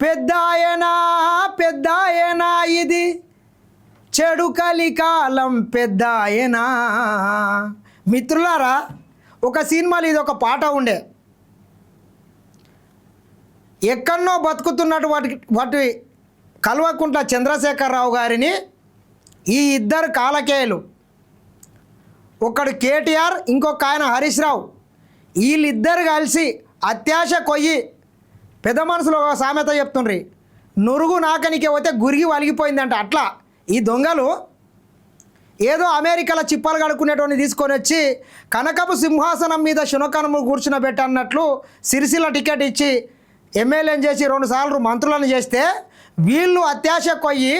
పెద్దాయనా పెద్దాయనా ఇది చెడు కలికాలం పెద్దాయనా. మిత్రులారా, ఒక సినిమాలో ఇది ఒక పాట ఉండే. ఎక్కడనో బతుకుతున్నటువంటి కల్వకుంట్ల చంద్రశేఖరరావు గారిని ఈ ఇద్దరు కాలకేయులు, ఒకడు కేటీఆర్, ఇంకొక ఆయన హరీష్ రావు, వీళ్ళిద్దరు కలిసి అత్యాశ కొయ్యి పెద్ద మనసులో ఒక సామెత చెప్తుండ్రి, నురుగు నాకనికే పోతే గురిగి వలిగిపోయిందంట. అట్లా ఈ దొంగలు ఏదో అమెరికాలో చిప్పలు కడుక్కునేటువంటి తీసుకొని వచ్చి కనకపు సింహాసనం మీద శునకనము కూర్చునబెట్టన్నట్లు సిరిసిల్ల టికెట్ ఇచ్చి ఎమ్మెల్యేని చేసి 2 సార్లు మంత్రులను చేస్తే, వీళ్ళు అత్యాశ కొయ్యి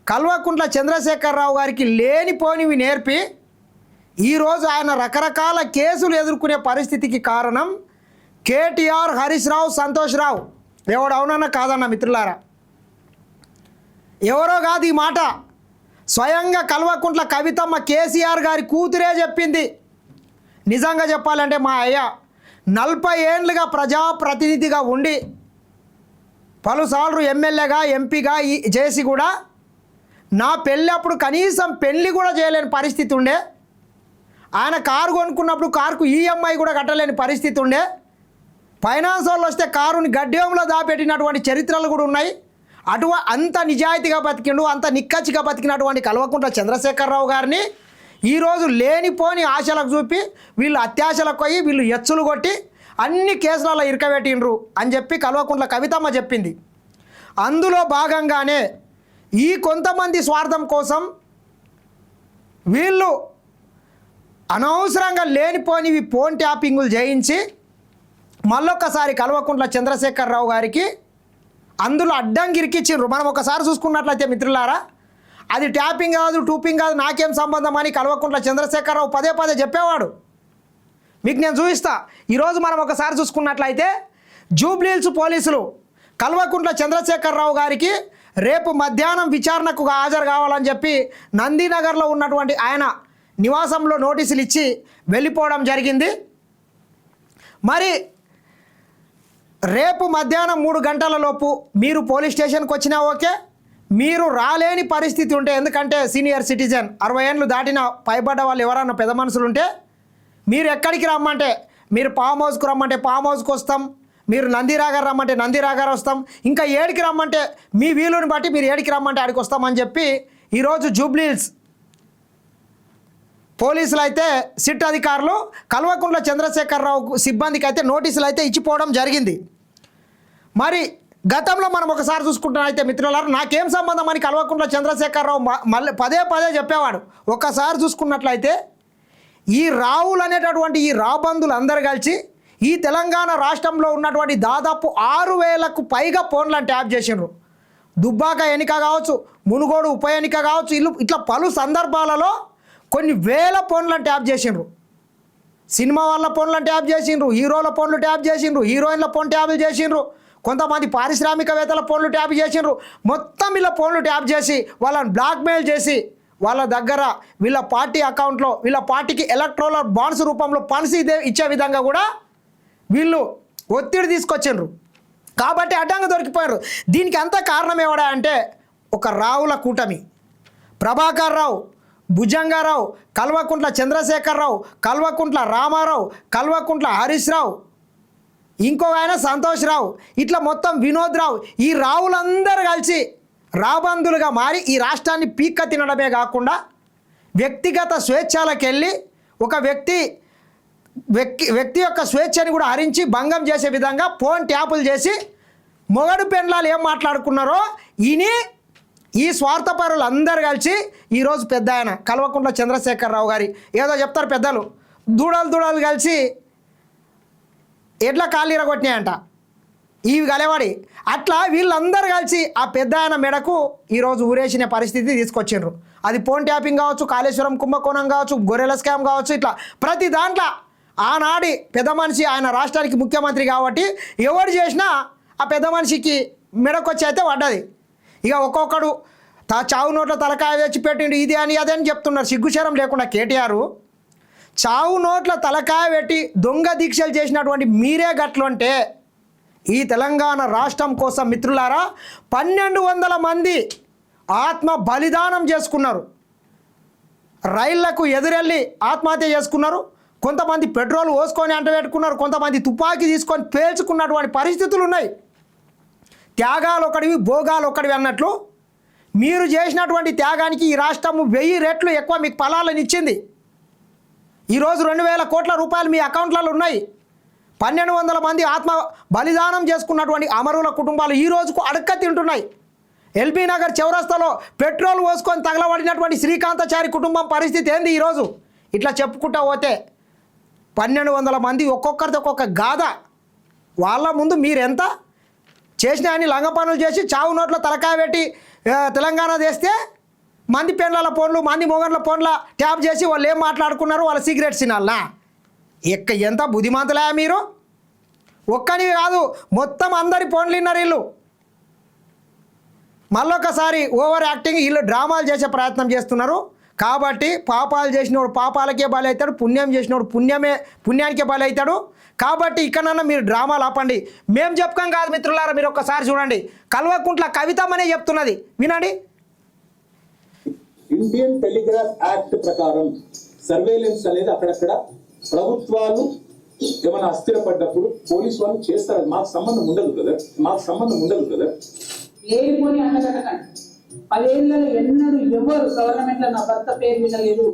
కల్వకుంట్ల చంద్రశేఖరరావు గారికి లేనిపోనివి నేర్పి ఈరోజు ఆయన రకరకాల కేసులు ఎదుర్కొనే పరిస్థితికి కారణం కేటీఆర్, హరీష్ రావు, సంతోష్ రావు. ఎవడు అవునన్నా కాదన్న మిత్రులారా, ఎవరో కాదు ఈ మాట. స్వయంగా కల్వకుంట్ల కవితమ్మ కేసీఆర్ గారి కూతురే చెప్పింది. నిజంగా చెప్పాలంటే మా అయ్య 40 ఏండ్లుగా ప్రజాప్రతినిధిగా ఉండి పలుసార్లు ఎమ్మెల్యేగా, ఎంపీగా చేసి కూడా నా పెళ్ళప్పుడు కనీసం పెళ్ళి కూడా చేయలేని పరిస్థితి ఉండే. ఆయన కారు కొనుక్కున్నప్పుడు కారుకు ఈఎంఐ కూడా కట్టలేని పరిస్థితి ఉండే. ఫైనాన్స్ వాళ్ళు వస్తే కారుని గడ్డేంలో దాపెట్టినటువంటి చరిత్రలు కూడా ఉన్నాయి. అంత నిజాయితీగా బతికిండు, అంత నిక్కచ్చిగా బతికినటువంటి కల్వకుంట్ల చంద్రశేఖరరావు గారిని ఈరోజు లేనిపోని ఆశలకు చూపి వీళ్ళు అత్యాశలకు పోయి వీళ్ళు ఎచ్చులు కొట్టి అన్ని కేసులలో ఇరకబెట్టిండ్రు అని చెప్పి కల్వకుంట్ల కవితమ్మ చెప్పింది. అందులో భాగంగానే ఈ కొంతమంది స్వార్థం కోసం వీళ్ళు అనవసరంగా లేనిపోనివి ఫోన్ ట్యాపింగులు చేయించి మళ్ళొక్కసారి కల్వకుంట్ల చంద్రశేఖరరావు గారికి అందులో అడ్డంకి ఇరికిచ్చిండ్రు. మనం ఒకసారి చూసుకున్నట్లయితే మిత్రులారా, అది ట్యాపింగ్ కాదు, టూపింగ్ కాదు, నాకేం సంబంధం అని కల్వకుంట్ల చంద్రశేఖరరావు పదే పదే చెప్పేవాడు. మీకు నేను చూపిస్తా. ఈరోజు మనం ఒకసారి చూసుకున్నట్లయితే జూబ్లీహిల్స్ పోలీసులు కల్వకుంట్ల చంద్రశేఖరరావు గారికి రేపు మధ్యాహ్నం విచారణకు హాజరు కావాలని చెప్పి నందినగర్లో ఉన్నటువంటి ఆయన నివాసంలో నోటీసులు ఇచ్చి వెళ్ళిపోవడం జరిగింది. మరి రేపు మధ్యాహ్నం 3 గంటల లోపు మీరు పోలీస్ స్టేషన్కి వచ్చినా ఓకే, మీరు రాలేని పరిస్థితి ఉంటే, ఎందుకంటే సీనియర్ సిటిజన్ 60 ఏళ్ళు దాటిన పైబడ్డ వాళ్ళు ఎవరన్నా పెద్ద మనుషులు ఉంటే మీరు ఎక్కడికి రమ్మంటే, మీరు ఫామ్ హౌస్కి రమ్మంటే ఫామ్ హౌస్కి వస్తాం, మీరు నందిరాగర్ రమ్మంటే నందిరాగర్ వస్తాం, ఇంకా ఏడికి రమ్మంటే మీ వీలుని బట్టి మీరు ఏడికి రమ్మంటే ఆడికి వస్తామని చెప్పి ఈరోజు జూబ్లీహిల్స్ పోలీసులు అయితే సిట్ అధికారులు కల్వకుంట్ల చంద్రశేఖరరావు సిబ్బందికి అయితే నోటీసులు అయితే ఇచ్చిపోవడం జరిగింది. మరి గతంలో మనం ఒకసారి చూసుకుంటున్నైతే మిత్రులారా, నాకేం సంబంధం అని కల్వకుంట్ల చంద్రశేఖరరావు మళ్ళీ పదే పదే చెప్పేవాడు. ఒకసారి చూసుకున్నట్లయితే ఈ రావులు అనేటటువంటి ఈ రాబందులు అందరు కలిసి ఈ తెలంగాణ రాష్ట్రంలో ఉన్నటువంటి దాదాపు 6,000కు పైగా ఫోన్లను ట్యాప్ చేసిండ్రు. దుబ్బాక ఎన్నిక కావచ్చు, మునుగోడు ఉప ఎన్నిక కావచ్చు, ఇట్లా పలు సందర్భాలలో కొన్ని వేల ఫోన్లను ట్యాప్ చేసిండ్రు. సినిమా వాళ్ళ ఫోన్లను ట్యాప్ చేసిండ్రు, హీరోల ఫోన్లు ట్యాప్ చేసిండ్రు, హీరోయిన్ల ఫోన్ ట్యాప్లు చేసిండ్రు, కొంతమంది పారిశ్రామికవేత్తల ఫోన్లు ట్యాప్ చేసిండ్రు. మొత్తం వీళ్ళ ఫోన్లు ట్యాప్ చేసి వాళ్ళని బ్లాక్మెయిల్ చేసి వాళ్ళ దగ్గర వీళ్ళ పార్టీ అకౌంట్లో వీళ్ళ పార్టీకి ఎలక్ట్రోల్ బాండ్స్ రూపంలో ఫండ్స్ ఇచ్చే విధంగా కూడా వీళ్ళు ఒత్తిడి తీసుకొచ్చిండ్రు. కాబట్టి అడ్డంగా దొరికిపోయారు. దీనికి అంతా కారణం ఏమడా అంటే ఒక రావుల కూటమి. ప్రభాకర్ రావు, భుజంగారావు, కల్వకుంట్ల చంద్రశేఖరరావు, కల్వకుంట్ల రామారావు, కల్వకుంట్ల హరీష్ రావు, ఇంకో ఆయన సంతోష్ రావు, ఇట్లా మొత్తం వినోద్ రావు, ఈ రావులందరూ కలిసి రాబందులుగా మారి ఈ రాష్ట్రాన్ని పీక్క తినడమే కాకుండా వ్యక్తిగత స్వేచ్ఛలకు వెళ్ళి ఒక వ్యక్తి యొక్క స్వేచ్ఛని కూడా హరించి భంగం చేసే విధంగా ఫోన్ ట్యాపులు చేసి మొగడు పెండ్లాలు ఏం మాట్లాడుకున్నారో ఈ స్వార్థపరులు అందరు కలిసి ఈరోజు పెద్ద ఆయన కల్వకుంట్ల చంద్రశేఖరరావు గారి ఏదో చెప్తారు పెద్దలు, దూడలు కలిసి ఎడ్ల కాళ్ళు ఇరగొట్టినాయంట ఇవి గలవాడి. అట్లా వీళ్ళందరూ కలిసి ఆ పెద్ద ఆయన మెడకు ఈరోజు ఊరేసిన పరిస్థితి తీసుకొచ్చిండ్రు. అది ఫోన్ ట్యాపింగ్ కావచ్చు, కాళేశ్వరం కుంభకోణం కావచ్చు, గొర్రెల స్కామ్ కావచ్చు, ఇట్లా ప్రతి దాంట్లో ఆనాడి పెద్ద మనిషి ఆయన రాష్ట్రానికి ముఖ్యమంత్రి కాబట్టి ఎవరు చేసినా ఆ పెద్ద మనిషికి మెడకొచ్చి అయితే పడ్డది. ఇక ఒక్కొక్కడు చావు నోట్ల తలకాయ తెచ్చి పెట్టిండు, ఇది అని అదని చెప్తున్నారు. సిగ్గుశరం లేకుండా కేటీఆర్ చావు నోట్ల తలకాయ పెట్టి దొంగ దీక్షలు చేసినటువంటి మీరే గట్లు అంటే ఈ తెలంగాణ రాష్ట్రం కోసం మిత్రులారా 1200 మంది ఆత్మ బలిదానం చేసుకున్నారు. రైళ్లకు ఎదురెళ్ళి ఆత్మహత్య చేసుకున్నారు. కొంతమంది పెట్రోల్ పోసుకొని అంటబెట్టుకున్నారు. కొంతమంది తుపాకీ తీసుకొని పేల్చుకున్నటువంటి పరిస్థితులు ఉన్నాయి. త్యాగాలు ఒకటివి, భోగాలు ఒకటివి అన్నట్లు మీరు చేసినటువంటి త్యాగానికి ఈ రాష్ట్రము 1000 రెట్లు ఎక్కువ మీకు ఫలాలను ఇచ్చింది. ఈరోజు 2000 కోట్ల రూపాయలు మీ అకౌంట్లలో ఉన్నాయి. 1200 మంది ఆత్మ బలిదానం చేసుకున్నటువంటి అమరుల కుటుంబాలు ఈ రోజుకు అడక్క తింటున్నాయి. ఎల్బీ నగర్ చౌరస్తాలో పెట్రోల్ పోసుకొని తగలబడినటువంటి శ్రీకాంతాచారి కుటుంబం పరిస్థితి ఏంది ఈరోజు? ఇట్లా చెప్పుకుంటా పోతే 1200 మంది ఒక్కొక్కరిది ఒక్కొక్క గాథ. వాళ్ళ ముందు మీరెంత చేసినా అని లంగ పనులు చేసి చావు నోట్లో తలకాయ పెట్టి తెలంగాణ చేస్తే మంది పెండ్ల ఫోన్లు, మంది మొగన్ల ఫోన్ల ట్యాప్ చేసి వాళ్ళు ఏం మాట్లాడుకున్నారు, వాళ్ళ సిగరెట్స్ తినాలనా? ఎంత బుద్ధిమంతులా మీరు? ఒక్కని కాదు, మొత్తం అందరి ఫోన్లు విన్నారు వీళ్ళు. మళ్ళొకసారి ఓవర్ యాక్టింగ్, వీళ్ళు డ్రామాలు చేసే ప్రయత్నం చేస్తున్నారు. కాబట్టి పాపాలు చేసినోడు పాపాలకే బలి అవుతాడు, పుణ్యం చేసినోడు పుణ్యానికే బలి అవుతాడు. కాబట్టి ఇక్కడన్నా మీరు డ్రామాలు ఆపండి. మేము చెప్పుకోం కాదు మిత్రులారా, మీరు ఒక్కసారి చూడండి. కల్వకుంట్ల కవితమనే చెప్తున్నది, వినండి. ఇండియన్ టెలిగ్రాఫ్ యాక్ట్ ప్రకారం సర్వేలెన్స్ అనేది అక్కడక్కడ ప్రభుత్వాలు ఏమైనా అస్థిరపడ్డప్పుడు పోలీసు వాళ్ళు చేస్తారు. మాకు సంబంధం ఉండదు కదా. లేనిపోని అండగట్టకండి. 10 ఏళ్ళలో ఎన్నడూ ఎవరు గవర్నమెంట్ లో నా భర్త పేరు వినలేదు.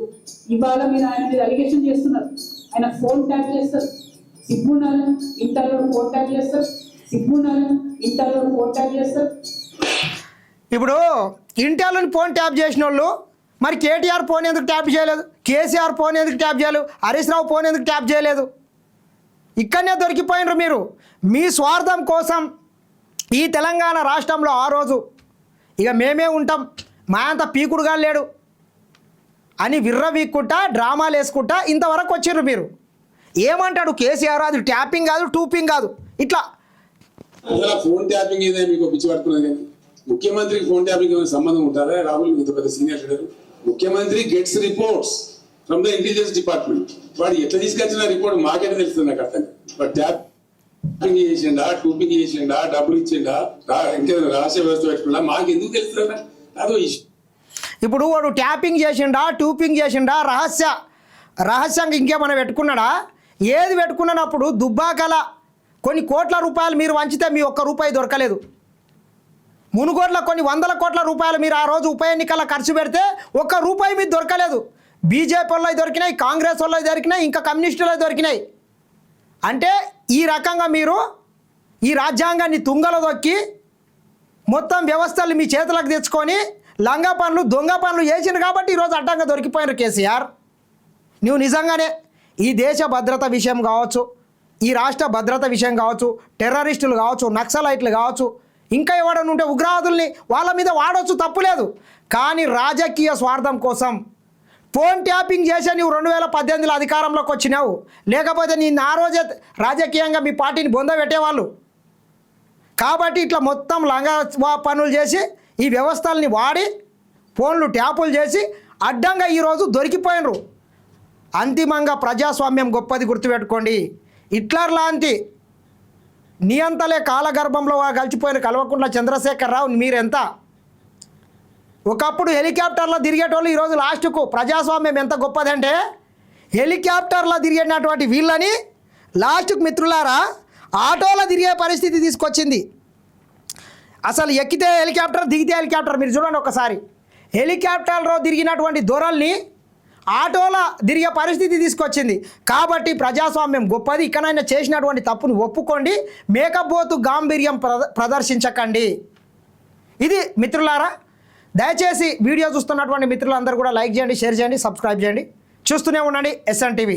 ఇవాళ మీరు ఆయన మీద అలిగేషన్ చేస్తున్నారు. ఆయన ఫోన్ ట్యాప్ చేస్తారు, సిగ్గున్నాను ఇంటర్లో ఫోన్ ట్యాప్ చేస్తారు, ఇప్పుడు ఇంటర్లోని ఫోన్ ట్యాప్ చేసిన వాళ్ళు మరి కేటీఆర్ ఫోన్ ఎందుకు ట్యాప్ చేయలేదు? కేసీఆర్ ఫోన్ ఎందుకు ట్యాప్ చేయలేదు? హరీష్ రావు ఫోన్ ఎందుకు ట్యాప్ చేయలేదు? ఇక్కడనే దొరికిపోయినరు మీరు. మీ స్వార్థం కోసం ఈ తెలంగాణ రాష్ట్రంలో ఆ రోజు ఇక మేమే ఉంటాం, మా అంత పీకుడుగా లేడు అని విర్రవీక్కుంటా డ్రామాలు వేసుకుంటా ఇంతవరకు వచ్చిర్రు మీరు. ఏమంటాడు కేసీఆర్? అది ట్యాపింగ్ కాదు, టూపింగ్ కాదు, ఇట్లా ఫోన్ ట్యాపింగ్ ఏదైనా మీకు పిచ్చి పడుతున్నది. ముఖ్యమంత్రికి ఫోన్ ట్యాపింగ్ సంబంధం ఉంటారా? రాహుల్ ఇంత పెద్ద సీనియర్ లీడర్. ముఖ్యమంత్రి gets reports from the intelligence department. వాడు ఎట్లా తీసుకొచ్చిన రిపోర్ట్ మాకేనా తెలుస్తుంది? నాకు అర్థం. బట్ ట్యాపింగ్ చేసిండా, టూపింగ్ చేసిండా, డబ్బులు ఇచ్చిండా, ఇంకేదైనా రహస్య వ్యవస్థ పెట్టుకున్నా మాకు ఎందుకు తెలుస్తుందా? అదో ఇష్యూ. ఇప్పుడు వాడు ట్యాపింగ్ చేసిండా, టూపింగ్ చేసిండా, రహస్యంగా ఇంకేమైనా పెట్టుకున్నాడా? ఏది పెట్టుకున్నప్పుడు దుబ్బాకల కొన్ని కోట్ల రూపాయలు మీరు వంచితే మీ ఒక్క రూపాయి దొరకలేదు. మునుగోడ్ల కొన్ని 100 కోట్ల రూపాయలు మీరు ఆ రోజు ఉప ఎన్నికల ఖర్చు పెడితే ఒక్క రూపాయి మీకు దొరకలేదు. బీజేపీ వాళ్ళవి దొరికినాయి, కాంగ్రెస్ వాళ్ళవి దొరికినాయి, ఇంకా కమ్యూనిస్టులవి దొరికినాయి. అంటే ఈ రకంగా మీరు ఈ రాజ్యాంగాన్ని తుంగలో దొక్కి మొత్తం వ్యవస్థలు మీ చేతులకు తెచ్చుకొని లంగా పనులు, దొంగ పనులు చేసినారు. కాబట్టి ఈరోజు అడ్డంగా దొరికిపోయినారు కేసీఆర్. నువ్వు నిజంగానే ఈ దేశ భద్రత విషయం కావచ్చు, ఈ రాష్ట్ర భద్రత విషయం కావచ్చు, టెర్రరిస్టులు కావచ్చు, నక్సలైట్లు కావచ్చు, ఇంకా ఎవడన్నా ఉంటే ఉగ్రవాదుల్ని వాళ్ళ మీద వాడవచ్చు, తప్పులేదు. కానీ రాజకీయ స్వార్థం కోసం ఫోన్ ట్యాపింగ్ చేసే నువ్వు 2018లో అధికారంలోకి వచ్చినావు. లేకపోతే నేను ఆ రోజే రాజకీయంగా మీ పార్టీని బొందబెట్టేవాళ్ళు. కాబట్టి ఇట్లా మొత్తం లంగా పనులు చేసి ఈ వ్యవస్థల్ని వాడి ఫోన్లు ట్యాపులు చేసి అడ్డంగా ఈరోజు దొరికిపోయినరు. అంతిమంగా ప్రజాస్వామ్యం గొప్పది, గుర్తుపెట్టుకోండి. హిట్లర్ లాంటి నియంతలే కాలగర్భంలో కలిసిపోయిన కల్వకుంట్ల చంద్రశేఖరరావు మీరెంత? ఒకప్పుడు హెలికాప్టర్లో తిరిగేటోళ్ళు ఈరోజు లాస్ట్కు ప్రజాస్వామ్యం ఎంత గొప్పదంటే హెలికాప్టర్లో తిరిగేటటువంటి వీళ్ళని లాస్ట్కు మిత్రులారా ఆటోలో తిరిగే పరిస్థితి తీసుకొచ్చింది. అసలు ఎక్కితే హెలికాప్టర్, దిగితే హెలికాప్టర్. మీరు చూడండి ఒకసారి, హెలికాప్టర్లో తిరిగినటువంటి దొరల్ని ఆటోలో తిరిగే పరిస్థితి తీసుకొచ్చింది. కాబట్టి ప్రజాస్వామ్యం గొప్పది. ఇకనైనా చేసినటువంటి తప్పుని ఒప్పుకోండి, మేకపోతు గాంభీర్యం ప్రదర్శించకండి. ఇది మిత్రులారా, దయచేసి వీడియో చూస్తున్నటువంటి మిత్రులందరూ కూడా లైక్ చేయండి, షేర్ చేయండి, సబ్స్క్రైబ్ చేయండి. చూస్తూనే ఉండండి SN TV.